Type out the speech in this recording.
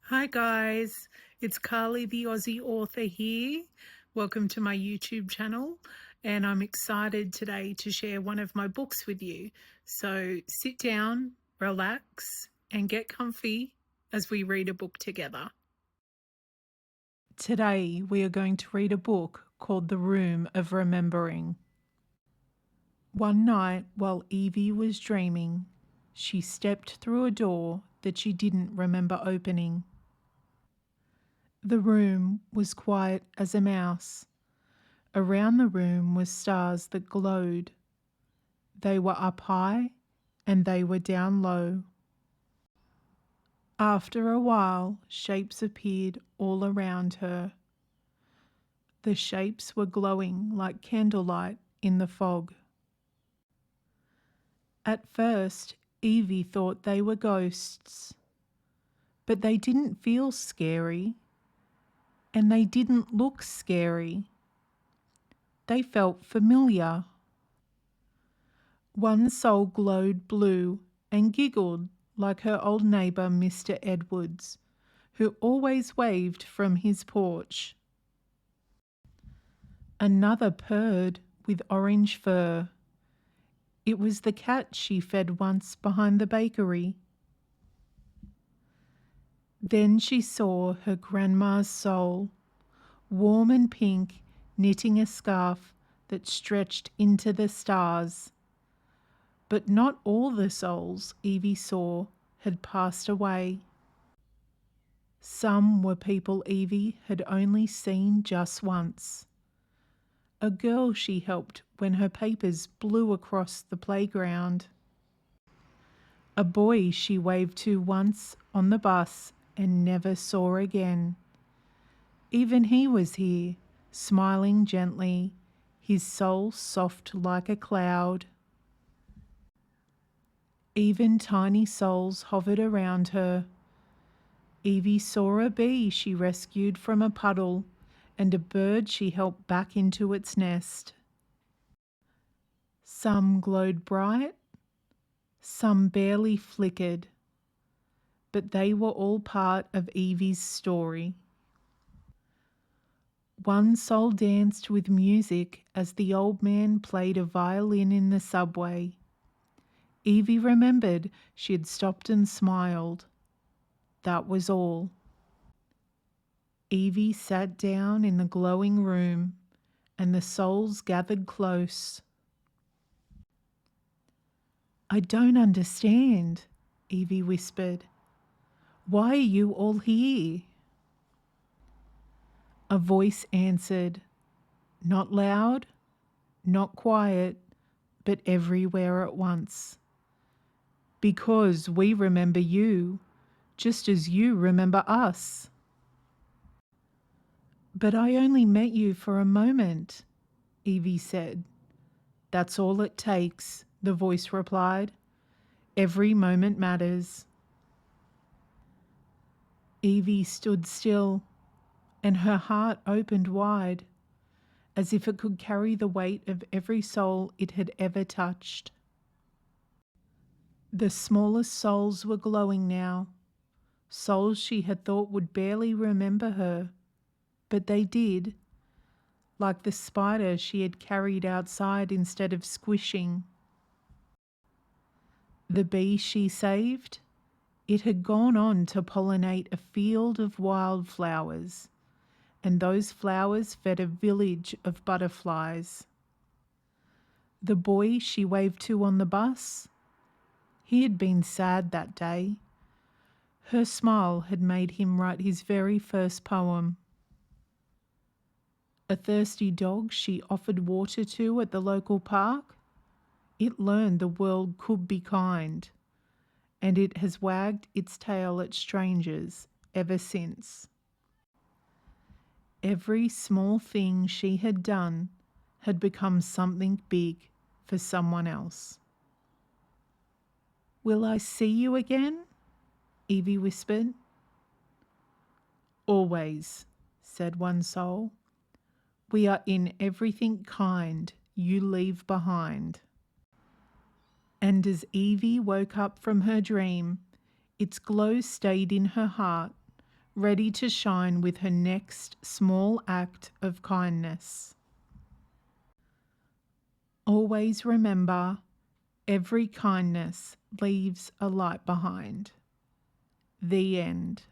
Hi guys, it's Carly the Aussie author here. Welcome to my YouTube channel, and I'm excited today to share one of my books with you. So sit down, relax, and get comfy as we read a book together. Today we are going to read a book called The Room of Remembering. One night while Evie was dreaming, she stepped through a door that she didn't remember opening. The room was quiet as a mouse. Around the room were stars that glowed. They were up high and they were down low. After a while, shapes appeared all around her. The shapes were glowing like candlelight in the fog. At first, Evie thought they were ghosts, but they didn't feel scary, and they didn't look scary. They felt familiar. One soul glowed blue and giggled like her old neighbour Mr. Edwards, who always waved from his porch. Another purred with orange fur. It was the cat she fed once behind the bakery. Then she saw her grandma's soul, warm and pink, knitting a scarf that stretched into the stars. But not all the souls Evie saw had passed away. Some were people Evie had only seen just once. A girl she helped when her papers blew across the playground. A boy she waved to once on the bus and never saw again. Even he was here, smiling gently, his soul soft like a cloud. Even tiny souls hovered around her. Evie saw a bee she rescued from a puddle and a bird she helped back into its nest. Some glowed bright, some barely flickered, but they were all part of Evie's story. One soul danced with music as the old man played a violin in the subway. Evie remembered she had stopped and smiled. That was all. Evie sat down in the glowing room, and the souls gathered close. "I don't understand," Evie whispered. "Why are you all here?" A voice answered, not loud, not quiet, but everywhere at once. "Because we remember you, just as you remember us." "But I only met you for a moment," Evie said. "That's all it takes," the voice replied. "Every moment matters." Evie stood still, and her heart opened wide, as if it could carry the weight of every soul it had ever touched. The smallest souls were glowing now, souls she had thought would barely remember her, but they did, like the spider she had carried outside instead of squishing. The bee she saved, it had gone on to pollinate a field of wildflowers, and those flowers fed a village of butterflies. The boy she waved to on the bus, he had been sad that day. Her smile had made him write his very first poem. A thirsty dog she offered water to at the local park, it learned the world could be kind, and it has wagged its tail at strangers ever since. Every small thing she had done had become something big for someone else. "Will I see you again?" Evie whispered. "Always," said one soul. "We are in everything kind you leave behind." And as Evie woke up from her dream, its glow stayed in her heart, ready to shine with her next small act of kindness. Always remember, every kindness leaves a light behind. The end.